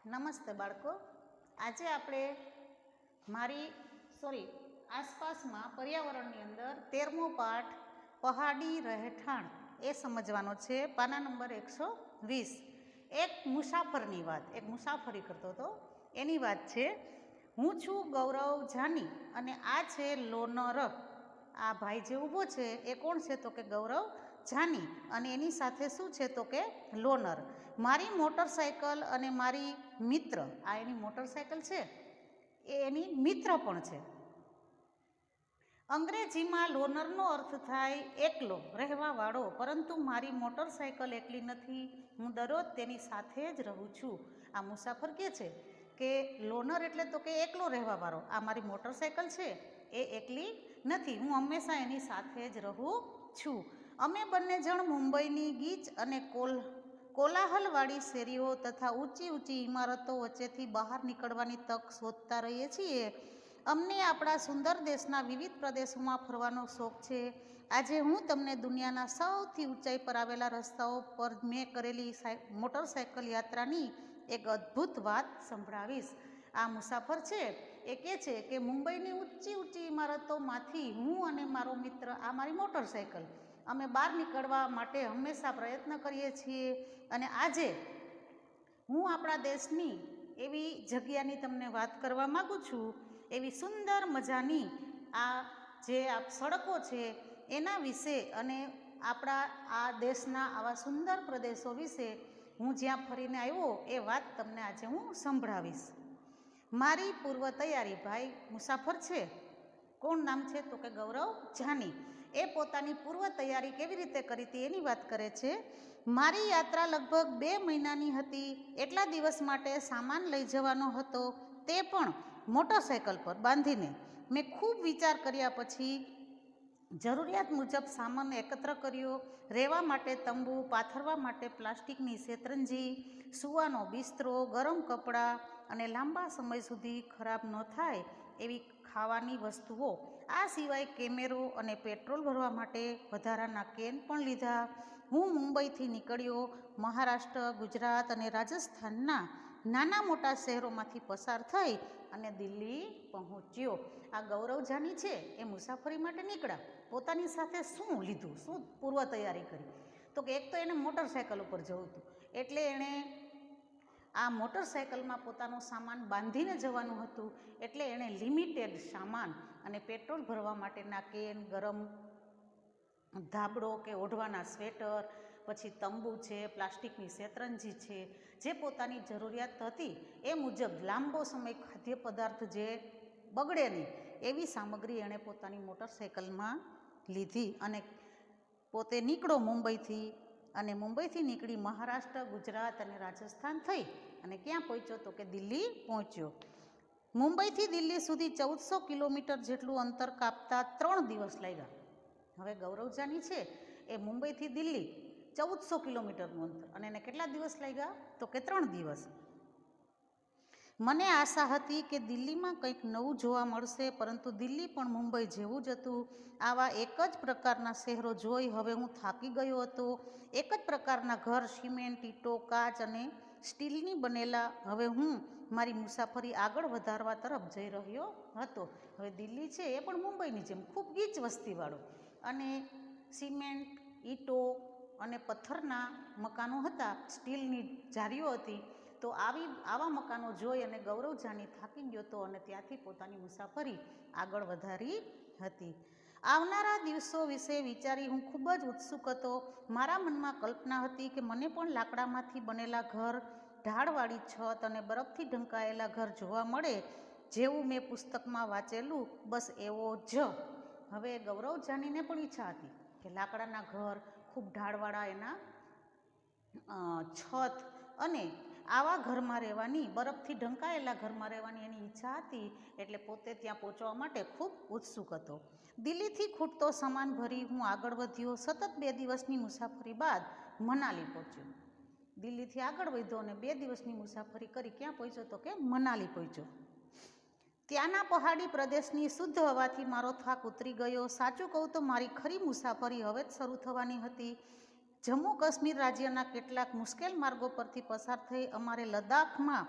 નમસ્તે બાળકો, આજે આપણે આસપાસમાં પર્યાવરણની અંદર 13મો પાઠ પહાડી રહેઠાણ એ સમજવાનો છે. પાના નંબર 120. એક મુસાફરની વાત, એક મુસાફરી કરતો હતો એની વાત છે. હું છું ગૌરવ જાની અને આ છે લોનર. આ ભાઈ જે ઊભો છે એ કોણ છે તો કે ગૌરવ જાની, અને એની સાથે શું છે તો કે લોનર. મારી મોટરસાઇકલ અને મારી મિત્ર, આ એની મોટરસાઇકલ છે એ એની મિત્ર પણ છે. અંગ્રેજીમાં લોનરનો અર્થ થાય એકલો, રહેવાવાળો, પરંતુ મારી મોટરસાઇકલ એકલી નથી, હું દરરોજ તેની સાથે જ રહું છું. આ મુસાફર કહે છે કે લોનર એટલે તો કે એકલો રહેવાવાળો, આ મારી મોટરસાઇકલ છે એ એકલી નથી, હું હંમેશા એની સાથે જ રહું છું. અમે બંને જણ મુંબઈની ગીચ અને કોલાહલવાળી શેરીઓ તથા ઊંચી ઊંચી ઇમારતો વચ્ચેથી બહાર નીકળવાની તક શોધતા રહીએ છીએ. અમને આપણા સુંદર દેશના વિવિધ પ્રદેશોમાં ફરવાનો શોખ છે. આજે હું તમને દુનિયાના સૌથી ઊંચાઈ પર આવેલા રસ્તાઓ પર મેં કરેલી મોટરસાઇકલ યાત્રાની એક અદ્ભુત વાત સંભળાવીશ. આ મુસાફર છે એ કહે છે કે મુંબઈની ઊંચી ઊંચી ઇમારતોમાંથી હું અને મારો મિત્ર, આ મારી મોટરસાઇકલ, અમે બહાર નીકળવા માટે હંમેશા પ્રયત્ન કરીએ છીએ. અને આજે હું આપણા દેશની એવી જગ્યાની તમને વાત કરવા માગું છું, એવી સુંદર મજાની આ સડકો છે એના વિશે અને આપણા આ દેશના આવા સુંદર પ્રદેશો વિશે હું જ્યાં ફરીને આવ્યો એ વાત તમને આજે હું સંભળાવીશ. મારી પૂર્વ તૈયારી, ભાઈ મુસાફર છે, કોણ નામ છે તો કે ગૌરવ જાની, એ પોતાની પૂર્વ તૈયારી કેવી રીતે કરી હતી એની વાત કરે છે. મારી યાત્રા લગભગ 2 મહિનાની હતી. એટલા દિવસ માટે સામાન લઈ જવાનો હતો, તે પણ મોટરસાઇકલ પર બાંધીને. મેં ખૂબ વિચાર કર્યા પછી જરૂરિયાત મુજબ સામાન એકત્ર કર્યો. રહેવા માટે તંબુ, પાથરવા માટે પ્લાસ્ટિકની શેતરંજી, સૂવાનો બિસ્તરો, ગરમ કપડાં અને લાંબા સમય સુધી ખરાબ ન થાય એવી ખાવાની વસ્તુઓ. આ સિવાય કેમેરો અને પેટ્રોલ ભરવા માટે વધારાના કેન પણ લીધા. હું મુંબઈથી નીકળ્યો. મહારાષ્ટ્ર, ગુજરાત અને રાજસ્થાનના નાના મોટા શહેરોમાંથી પસાર થઈ અને દિલ્હી પહોંચ્યો. આ ગૌરવ જાની છે એ મુસાફરી માટે નીકળ્યા. પોતાની સાથે શું લીધું, શું પૂર્વ તૈયારી કરી તો કે એક તો એને મોટરસાઇકલ ઉપર જવું હતું, એટલે એણે આ મોટરસાઇકલમાં પોતાનો સામાન બાંધીને જવાનું હતું, એટલે એણે લિમિટેડ સામાન અને પેટ્રોલ ભરવા માટેના કેન, ગરમ ધાબળો કે ઓઢવાના સ્વેટર, પછી તંબુ છે, પ્લાસ્ટિકની શેતરંજી છે, જે પોતાની જરૂરિયાત હતી એ મુજબ લાંબો સમય ખાદ્ય પદાર્થ જે બગડે નહીં એવી સામગ્રી એણે પોતાની મોટરસાઇકલમાં લીધી અને પોતે નીકળો મુંબઈથી. અને મુંબઈથી નીકળી મહારાષ્ટ્ર, ગુજરાત અને રાજસ્થાન થઈ અને ક્યાં પહોંચ્યો તો કે દિલ્હી પહોંચ્યો. મુંબઈથી દિલ્હી સુધી 1400 કિલોમીટર જેટલું અંતર કાપતા 3 દિવસ લાગ્યા. હવે ગૌરવ જાની છે એ મુંબઈથી દિલ્હી 1400 કિલોમીટરનું અંતર, અને એને કેટલા દિવસ લાગ્યા તો કે 3 દિવસ. મને આશા હતી કે દિલ્હીમાં કંઈક નવું જોવા મળશે, પરંતુ દિલ્હી પણ મુંબઈ જેવું જ હતું. આવા એક જ પ્રકારના શહેરો જોઈ હવે હું થાકી ગયો હતો. એક જ પ્રકારના ઘર, સિમેન્ટ, ઈંટો, કાચ અને સ્ટીલની બનેલા. હવે હું મારી મુસાફરી આગળ વધારવા તરફ જઈ રહ્યો હતો. હવે દિલ્હી છે એ પણ મુંબઈની જેમ ખૂબ ગીચ વસ્તીવાળો અને સિમેન્ટ, ઈંટો અને પથ્થરના મકાનો હતા, સ્ટીલની જારીઓ હતી. તો આવા મકાનો જોઈ અને ગૌરવ જાની થાકી ગયો હતો અને ત્યાંથી પોતાની મુસાફરી આગળ વધારી હતી. આવનારા દિવસો વિશે વિચારી હું ખૂબ જ ઉત્સુક હતો. મારા મનમાં કલ્પના હતી કે મને પણ લાકડામાંથી બનેલા ઘર, ઢાળવાળી છત અને બરફથી ઢંકાયેલા ઘર જોવા મળે, જેવું મેં પુસ્તકમાં વાંચેલું, બસ એવો જ. હવે ગૌરવ જાનીને પણ ઈચ્છા હતી કે લાકડાના ઘર, ખૂબ ઢાળવાળા એના છત અને આવા ઘરમાં રહેવાની, બરફથી ઢંકાયેલા ઘરમાં રહેવાની એની ઈચ્છા હતી. એટલે પોતે ત્યાં પહોંચવા માટે ખૂબ ઉત્સુક હતો. દિલ્હીથી ખૂટતો સામાન ભરી હું આગળ વધ્યો. સતત 2 દિવસની મુસાફરી બાદ મનાલી પહોંચ્યો. દિલ્હીથી આગળ વધ્યો અને 2 દિવસની મુસાફરી કરી ક્યાં પહોંચ્યો તો કે મનાલી પહોંચ્યો. ત્યાંના પહાડી પ્રદેશની શુદ્ધ હવાથી મારો થાક ઉતરી ગયો. સાચું કહું તો મારી ખરી મુસાફરી હવે જ શરૂ થવાની હતી. જમ્મુ કાશ્મીર રાજ્યના કેટલાક મુશ્કેલ માર્ગો પરથી પસાર થઈ અમારે લદ્દાખમાં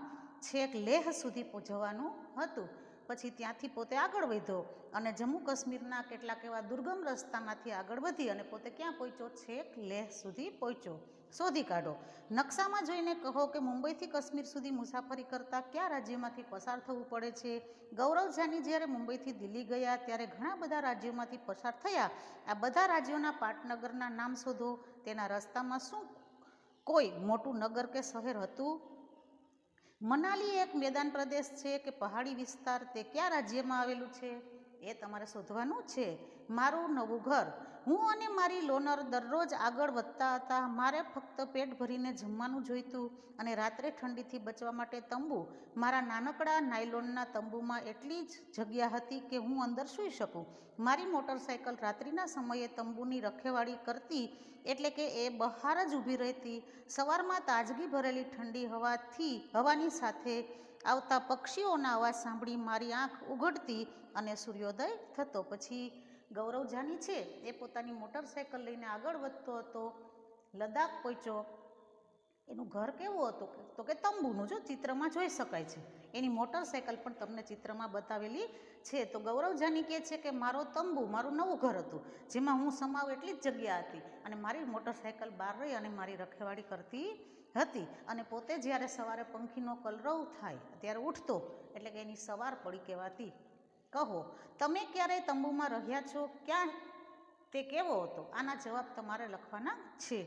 છેક લેહ સુધી જવાનું હતું. પછી ત્યાંથી પોતે આગળ વધ્યો અને જમ્મુ કાશ્મીરના કેટલાક એવા દુર્ગમ રસ્તામાંથી આગળ વધી અને પોતે ક્યાં પહોંચ્યો? છેક લેહ સુધી પહોંચ્યો. શોધી કાઢો. નકશામાં જોઈને કહો કે મુંબઈથી કાશ્મીર સુધી મુસાફરી કરતાં કયા રાજ્યમાંથી પસાર થવું પડે છે? ગૌરવ જાની જ્યારે મુંબઈથી દિલ્હી ગયા ત્યારે ઘણા બધા રાજ્યોમાંથી પસાર થયા. આ બધા રાજ્યોના પાટનગરના નામ શોધો. તેના રસ્તામાં શું કોઈ મોટું નગર કે શહેર હતું? મનાલી એક મેદાન પ્રદેશ છે કે પહાડી વિસ્તાર? તે કયા રાજ્યમાં આવેલું છે? એ તમારે શોધવાનું છે. મારું નવું ઘર. હું અને મારી લોનર દરરોજ આગળ વધતા હતા. મારે ફક્ત પેટ ભરીને જમવાનું જોઈતું અને રાત્રે ઠંડીથી બચવા માટે તંબુ. મારા નાનકડા નાયલોનના તંબુમાં એટલી જ જગ્યા હતી કે હું અંદર સૂઈ શકું. મારી મોટરસાયકલ રાત્રિના સમયે તંબુની રખેવાળી કરતી, એટલે કે એ બહાર જ ઊભી રહેતી. સવારમાં તાજગી ભરેલી ઠંડી હવાની સાથે આવતા પક્ષીઓના અવાજ સાંભળી મારી આંખ ઉઘડતી અને સૂર્યોદય થતો. પછી ગૌરવ જાની છે એ પોતાની મોટરસાયકલ લઈને આગળ વધતો હતો. લદ્દાખ પહોંચ્યો. એનું ઘર કેવું હતું? તો કે તંબુનું, જો ચિત્રમાં જોઈ શકાય છે. એની મોટરસાયકલ પણ તમને ચિત્રમાં બતાવેલી છે. તો ગૌરવ જાની કહે છે કે મારો તંબુ મારું નવું ઘર હતું, જેમાં હું સમાવ એટલી જ જગ્યા હતી અને મારી મોટરસાયકલ બહાર રહી અને મારી રખેવાળી કરતી હતી. અને પોતે જ્યારે સવારે પંખીનો કલરવ થાય ત્યારે ઉઠતો, એટલે કે એની સવાર પડી કહેવાતી. કહો, તમે ક્યારેય તંબુમાં રહ્યા છો? ક્યાં તે કેવો હતો? આના જવાબ તમારે લખવાના છે.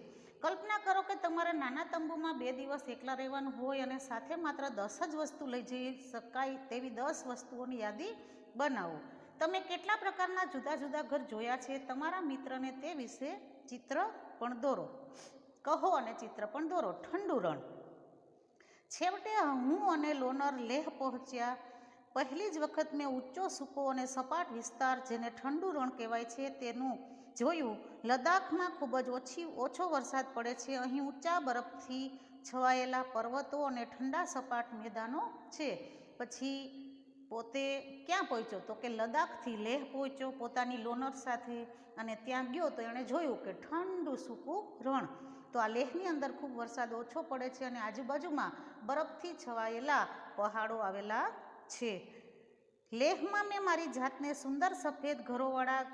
કલ્પના કરો કે તમારે નાના તંબુમાં 2 દિવસ એકલા રહેવાનું હોય અને સાથે માત્ર 10 જ વસ્તુ લઈ જઈ શકાય તેવી 10 વસ્તુઓની યાદી બનાવો. તમે કેટલા પ્રકારના જુદા જુદા ઘર જોયા છે? તમારા મિત્રને તે વિશે ચિત્ર પણ દોરો. કહો અને ચિત્ર પણ દોરો. ઠંડુ રણ. છેવટે હું અને લોનર લેહ પહોંચ્યા. પહેલી જ વખત મેં ઊંચો, સૂકો અને સપાટ વિસ્તાર, જેને ઠંડુ રણ કહેવાય છે, તેનું જોયું. લદ્દાખમાં ખૂબ જ ઓછો વરસાદ પડે છે. અહીં ઊંચા બરફથી છવાયેલા પર્વતો અને ઠંડા સપાટ મેદાનો છે. પછી પોતે ક્યાં પહોંચ્યો? તો કે લદ્દાખથી લેહ પહોંચ્યો પોતાની લોનર સાથે. અને ત્યાં ગયો તો એણે જોયું કે ઠંડુ સૂકું રણ. તો આ લેહની અંદર ખૂબ વરસાદ ઓછો પડે છે અને આજુબાજુમાં બરફથી છવાયેલા પહાડો આવેલા છે. લેહમાં મેં મારી જાતને સુંદર સફેદ ઘરોવાળા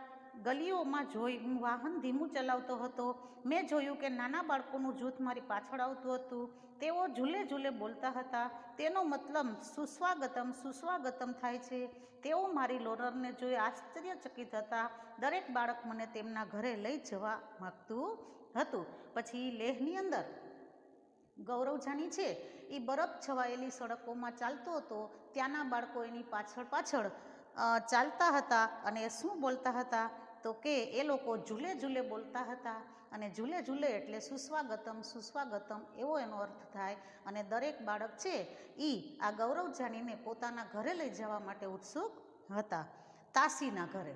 ગલીઓમાં જોઈ. હું વાહન ધીમું ચલાવતો હતો. મેં જોયું કે નાના બાળકોનું જૂથ મારી પાછળ આવતું હતું. તેઓ ઝૂલે ઝૂલે બોલતા હતા. તેનો મતલબ સુસ્વાગતમ સુસ્વાગતમ થાય છે. તેઓ મારી લોનરને જોઈ આશ્ચર્યચકિત હતા. દરેક બાળક મને તેમના ઘરે લઈ જવા માગતું હતું. પછી લેહની અંદર ગૌરવ જાની છે એ બરફ છવાયેલી સડકોમાં ચાલતો હતો. ત્યાંના બાળકો એની પાછળ પાછળ ચાલતા હતા અને શું બોલતા હતા? તો કે એ લોકો ઝૂલે ઝૂલે બોલતા હતા. અને ઝૂલે ઝૂલે એટલે સુસ્વાગતમ સુસ્વાગતમ એવો એનો અર્થ થાય. અને દરેક બાળક છે એ આ ગૌરવ જાનીને પોતાના ઘરે લઈ જવા માટે ઉત્સુક હતા. તાસીના ઘરે.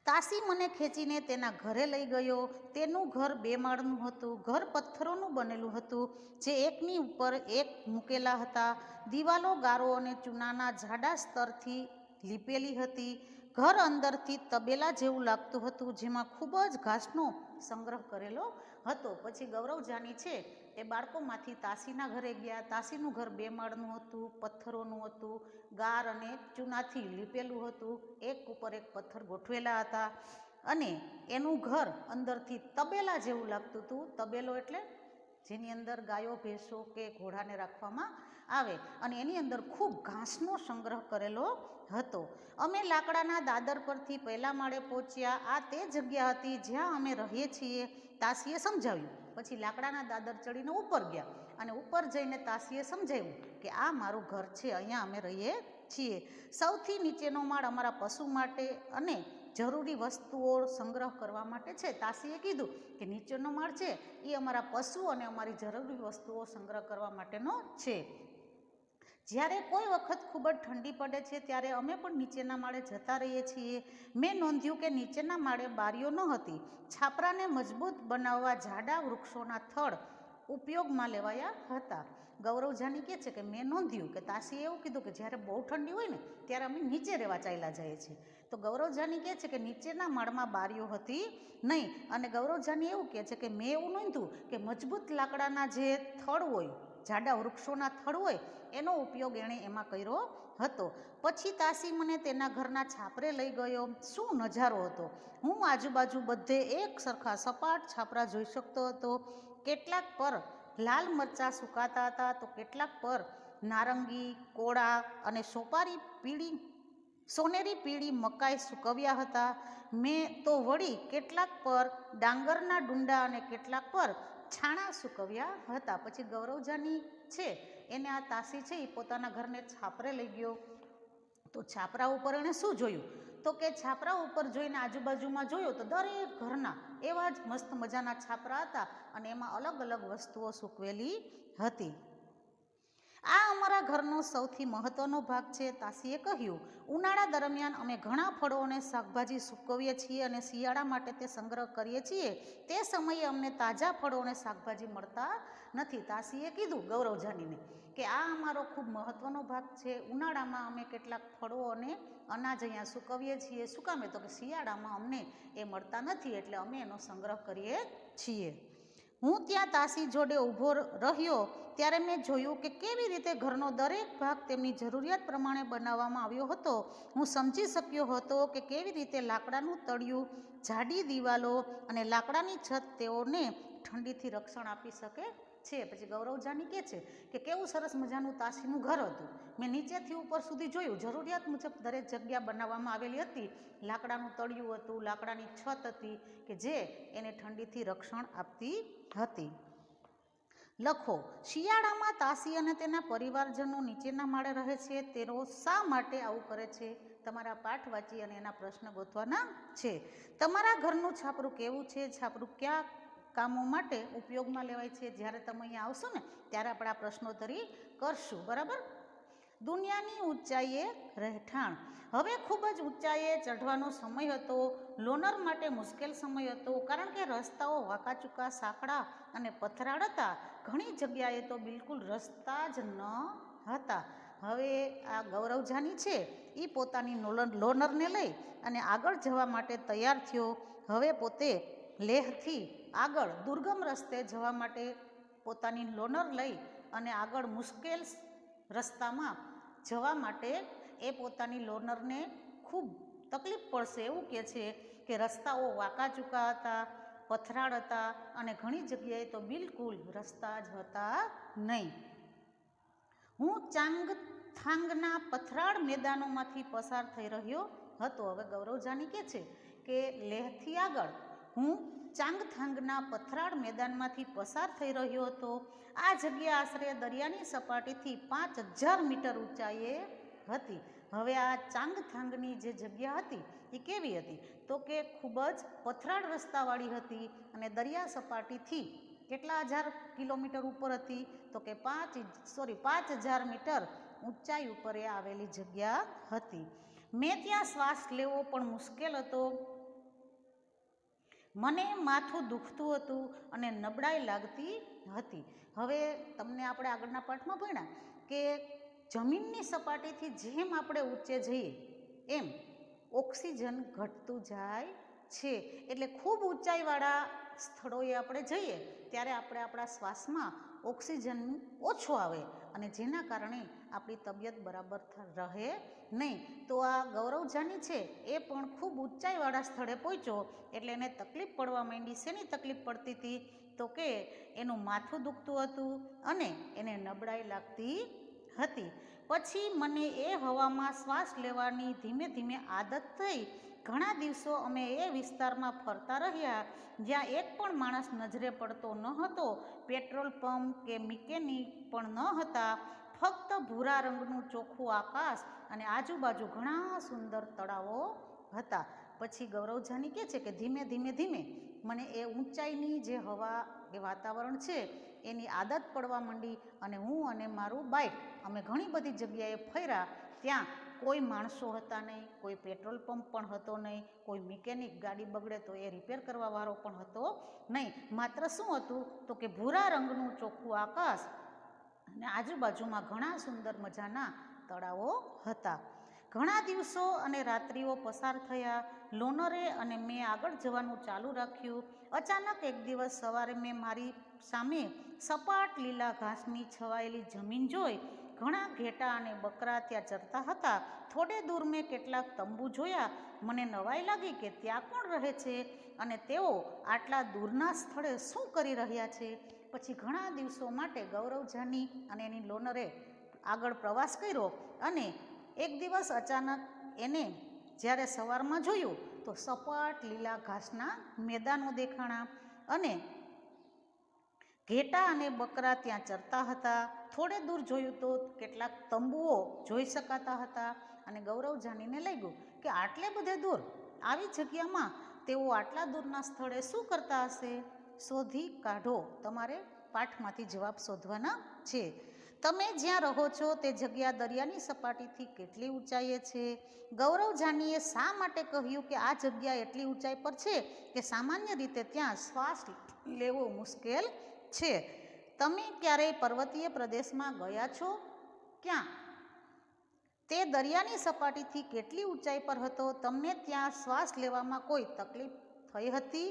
તાસી મને ખેંચીને તેના ઘરે લઈ ગયો. તેનું ઘર 2 માળનું હતું. ઘર પથ્થરોનું બનેલું હતું, જે એકની ઉપર એક મૂકેલા હતા. દિવાલો ગારો અને ચૂનાના જાડા સ્તરથી લીપેલી હતી. ઘર અંદરથી તબેલા જેવું લાગતું હતું, જેમાં ખૂબ જ ઘાસનો સંગ્રહ કરેલો હતો. પછી ગૌરવ જાની છે એ બાળકોમાંથી તાસીના ઘરે ગયા. તાસીનું ઘર 2 માળનું હતું, પથ્થરોનું હતું, ગાર અને ચૂનાથી લીપેલું હતું. એક ઉપર એક પથ્થર ગોઠવેલા હતા અને એનું ઘર અંદરથી તબેલા જેવું લાગતું હતું. તબેલો એટલે જેની અંદર ગાયો, ભેંસો કે ઘોડાને રાખવામાં આવે અને એની અંદર ખૂબ ઘાસનો સંગ્રહ કરેલો હતો. અમે લાકડાના દાદર પરથી પહેલા માળે પહોંચ્યા. આ તે જગ્યા હતી જ્યાં અમે રહીએ છીએ, તાસીએ સમજાવ્યું. પછી લાકડાના દાદર ચડીને ઉપર ગયા અને ઉપર જઈને તાસીએ સમજાવ્યું કે આ મારું ઘર છે, અહીંયા અમે રહીએ છીએ. સૌથી નીચેનો માળ અમારા પશુ માટે અને જરૂરી વસ્તુઓ સંગ્રહ કરવા માટે છે. તાસીએ કીધું કે નીચેનો માળ છે એ અમારા પશુ અને અમારી જરૂરી વસ્તુઓ સંગ્રહ કરવા માટેનો છે. જ્યારે કોઈ વખત ખૂબ જ ઠંડી પડે છે ત્યારે અમે પણ નીચેના માળે જતા રહીએ છીએ. મેં નોંધ્યું કે નીચેના માળે બારીઓ ન હતી. છાપરાને મજબૂત બનાવવા જાડા વૃક્ષોના થડ ઉપયોગમાં લેવાયા હતા. ગૌરવ જાની કહે છે કે મેં નોંધ્યું કે તાસીએ એવું કીધું કે જ્યારે બહુ ઠંડી હોય ને ત્યારે અમે નીચે રહેવા ચાલ્યા જઈએ છીએ. તો ગૌરવ જાની કહે છે કે નીચેના માળમાં બારીઓ હતી નહીં. અને ગૌરવ જાની એવું કહે છે કે મેં એવું નોંધ્યું કે મજબૂત લાકડાના જે થડ હોય જાડા વૃક્ષોના થડ હોય એનો ઉપયોગ એણે એમાં કર્યો હતો. પછી તાસી મને તેના ઘરના છાપરે લઈ ગયો. શું નજારો હતો! હું આજુબાજુ બધે એક સરખા સપાટ છાપરા જોઈ શકતો હતો. કેટલાક પર લાલ મરચાં સુકાતા હતા તો કેટલાક પર નારંગી, કોળા અને સોનેરી પીળી મકાઈ સૂકવ્યા હતા. મેં તો વળી કેટલાક પર ડાંગરના ડુંડા અને કેટલાક પર છાણા સૂકવ્યા હતા. પછી ગૌરવજાની છે એને આ તાસી છે એ પોતાના ઘરને છાપરે લઈ ગયો. તો છાપરા ઉપર એણે શું જોયું? તો કે છાપરા ઉપર જોઈને આજુબાજુમાં જોયું તો દરેક ઘરના એવા જ મસ્ત મજાના છાપરા હતા અને એમાં અલગ અલગ વસ્તુઓ સૂકવેલી હતી. આ અમારા ઘરનો સૌથી મહત્વનો ભાગ છે, તાસીએ કહ્યું. ઉનાળા દરમિયાન અમે ઘણા ફળો અને શાકભાજી સૂકવીએ છીએ અને શિયાળા માટે તે સંગ્રહ કરીએ છીએ. તે સમયે અમને તાજા ફળો અને શાકભાજી મળતા નથી. તાસીએ કીધું ગૌરવજાનીને કે આ અમારો ખૂબ મહત્વનો ભાગ છે. ઉનાળામાં અમે કેટલાક ફળો અને અનાજ અહીંયા સૂકવીએ છીએ. શું કામે? તો કે શિયાળામાં અમને એ મળતા નથી એટલે અમે એનો સંગ્રહ કરીએ છીએ. હું ત્યાં તાસી જોડે ઊભો રહ્યો ત્યારે મેં જોયું કે કેવી રીતે ઘરનો દરેક ભાગ તેમની જરૂરિયાત પ્રમાણે બનાવવામાં આવ્યો હતો. હું સમજી શક્યો હતો કે કેવી રીતે લાકડાનું તળિયું, જાડી દિવાલો અને લાકડાની છત તેઓને ઠંડીથી રક્ષણ આપી શકે છે. પછી ગૌરવજાની કહે છે કે કેવું સરસ મજાનું તાસીનું ઘર હતું. મેં નીચેથી ઉપર સુધી જોયું. જરૂરિયાત મુજબ દરેક જગ્યા બનાવવામાં આવેલી હતી. લાકડાનું તળિયું હતું, લાકડાની છત હતી કે જે એને ઠંડીથી રક્ષણ આપતી હતી. લખો, શિયાળામાં તાસી અને તેના પરિવારજનો નીચેના માળે રહે છે. તેઓ શા માટે આવું કરે છે? તમારા પાઠ વાંચી અને એના પ્રશ્ન ગોતવાના છે. તમારા ઘરનું છાપરું કેવું છે? છાપરું કયા કામો માટે ઉપયોગમાં લેવાય છે? જ્યારે તમે અહીંયા આવશો ને ત્યારે આપણે આ પ્રશ્નોત્તરી કરશું. બરાબર? દુનિયાની ઊંચાઈએ રહેઠાણ. હવે ખૂબ જ ઊંચાઈએ ચઢવાનો સમય હતો. લોનર માટે મુશ્કેલ સમય હતો કારણ કે રસ્તાઓ વાંકાચૂકા, સાંકડા અને પથરાળ હતા. ઘણી જગ્યાએ તો બિલકુલ રસ્તા જ ન હતા. હવે આ ગૌરવજાની છે એ પોતાની લોનરને લઈ અને આગળ જવા માટે તૈયાર થયો. હવે પોતે લેહથી આગળ દુર્ગમ રસ્તે જવા માટે પોતાની લોનર લઈ અને આગળ મુશ્કેલ રસ્તામાં જવા માટે એ પોતાની લોનરને ખૂબ તકલીફ પડશે એવું કહે છે કે રસ્તાઓ વાંકાચૂકા હતા, પથરાળ હતા અને ઘણી જગ્યાએ તો બિલકુલ રસ્તા જ હતા નહીં. હું ચાંગથાંગના પથરાળ મેદાનોમાંથી પસાર થઈ રહ્યો હતો. હવે ગૌરવજાની કહે છે કે લેહથી આગળ હું ચાંગથાંગના પથરાળ મેદાનમાંથી પસાર થઈ રહ્યો હતો. આ જગ્યા આશરે દરિયાની સપાટીથી 5000 મીટર ઊંચાઈએ હતી. હવે આ ચાંગથાંગની જે જગ્યા હતી એ કેવી હતી? તો કે ખૂબ જ પથરાળ રસ્તાવાળી હતી અને દરિયા સપાટીથી કેટલા હજાર કિલોમીટર ઉપર હતી? તો કે 5000 મીટર ઊંચાઈ ઉપર એ આવેલી જગ્યા હતી. મેં ત્યાં શ્વાસ લેવો પણ મુશ્કેલ હતો. મને માથું દુખતું હતું અને નબળાઈ લાગતી હતી. હવે તમને આપણે આગળના પાઠમાં ભણ્યા કે જમીનની સપાટીથી જેમ આપણે ઊંચે જઈએ એમ ઓક્સિજન ઘટતું જાય છે. એટલે ખૂબ ઊંચાઈવાળા સ્થળોએ આપણે જઈએ ત્યારે આપણે આપણા શ્વાસમાં ઓક્સિજન ઓછો આવે અને જેના કારણે આપણી તબિયત બરાબર રહે નહીં. તો આ ગૌરવજાની છે એ પણ ખૂબ ઊંચાઈવાળા સ્થળે પહોંચ્યો એટલે એને તકલીફ પડવા માંડી. શેની તકલીફ પડતી હતી? તો કે એનું માથું દુખતું હતું અને એને નબળાઈ લાગતી હતી. પછી મને એ હવામાં શ્વાસ લેવાની ધીમે ધીમે આદત થઈ. ઘણા દિવસો અમે એ વિસ્તારમાં ફરતા રહ્યા જ્યાં એક પણ માણસ નજરે પડતો ન હતો. પેટ્રોલ પંપ કે મિકેનિક પણ ન હતા. ફક્ત ભૂરા રંગનું ચોખ્ખું આકાશ અને આજુબાજુ ઘણા સુંદર તળાવો હતા. પછી ગૌરવજાની કહે છે કે ધીમે ધીમે મને એ ઊંચાઈની જે હવા, એ વાતાવરણ છે એની આદત પડવા માંડી અને હું અને મારું બાઇક અમે ઘણી બધી જગ્યાએ ફર્યા. ત્યાં કોઈ માણસો હતા નહીં, કોઈ પેટ્રોલ પંપ પણ હતો નહીં, કોઈ મિકેનિક ગાડી બગડે તો એ રિપેર કરવાવાળો પણ હતો નહીં. માત્ર શું હતું? તો કે ભૂરા રંગનું ચોખ્ખું આકાશ અને આજુબાજુમાં ઘણા સુંદર મજાના તળાવો હતા. ઘણા દિવસો અને રાત્રિઓ પસાર થયા. લોનરે અને મેં આગળ જવાનું ચાલુ રાખ્યું. અચાનક એક દિવસ સવારે મેં મારી સામે સપાટ લીલા ઘાસની છવાયેલી જમીન જોઈ ઘણા ઘેટાં અને બકરા ત્યાં ચરતા હતા. થોડે દૂર મેં કેટલાક તંબુ જોયા. મને નવાઈ લાગી કે ત્યાં કોણ રહે છે અને તેઓ આટલા દૂરના સ્થળે શું કરી રહ્યા છે. પછી ઘણા દિવસો માટે ગૌરવ જાની અને એની લોનરે આગળ પ્રવાસ કર્યો અને એક દિવસ અચાનક એને જ્યારે સવારમાં જોયું તો સપાટ લીલા ઘાસના મેદાનો દેખાણા અને ઘેટાં અને બકરા ત્યાં ચરતા હતા. થોડે દૂર જોયું તો કેટલાક તંબુઓ જોઈ શકાતા હતા અને ગૌરવ જાનીને લાગ્યું કે આટલે બધે દૂર આવી જગ્યામાં તેઓ આટલા દૂરના સ્થળે શું કરતા હશે. શોધી કાઢો. તમારે પાઠમાંથી જવાબ શોધવાના છે. તમે જ્યાં રહો છો તે જગ્યા દરિયાની સપાટીથી કેટલી ઊંચાઈએ છે. ગૌરવ જાનીએ શા માટે કહ્યું કે આ જગ્યા એટલી ઊંચાઈ પર છે કે સામાન્ય રીતે ત્યાં શ્વાસ લેવો મુશ્કેલ છે. તમે ક્યારેય પર્વતીય પ્રદેશમાં ગયા છો? ક્યાં? તે દરિયાની સપાટીથી કેટલી ઊંચાઈ પર હતો? તમને ત્યાં શ્વાસ લેવામાં કોઈ તકલીફ થઈ હતી?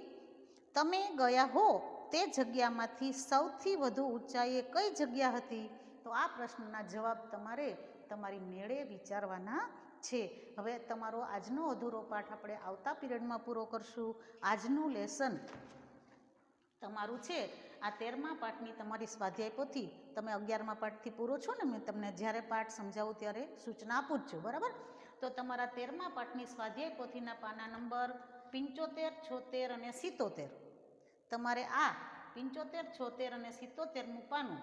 તમે ગયા હો તે જગ્યામાંથી સૌથી વધુ ઊંચાઈએ કઈ જગ્યા હતી? તો આ પ્રશ્નના જવાબ તમારે તમારી મેળે વિચારવાના છે. હવે તમારો આજનો અધૂરો પાઠ આપણે આવતા પીરિયડમાં પૂરો કરશું. આજનું લેસન તમારું છે આ 13મા પાઠની તમારી સ્વાધ્યાય પોથી તમે 11મા પાઠથી પૂરો છો ને. મેં તમને જ્યારે પાઠ સમજાવું ત્યારે સૂચના આપું જ છું, બરાબર? તો તમારા 13મા પાઠની સ્વાધ્યાય પોથીના પાના નંબર 75, 76 અને 77 તમારે આ 75, 76 અને 77મું પાનું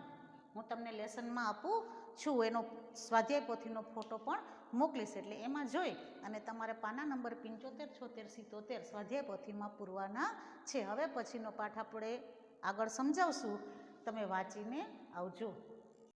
હું તમને લેસનમાં આપું છું. એનો સ્વાધ્યાય પોથીનો ફોટો પણ મોકલીશ, એટલે એમાં જોઈ અને તમારે પાના નંબર 75, 76, 77 સ્વાધ્યાય પોથીમાં પૂરવાના છે. હવે પછીનો પાઠ આપણે આગળ સમજાવશું. તમે વાંચીને આવજો.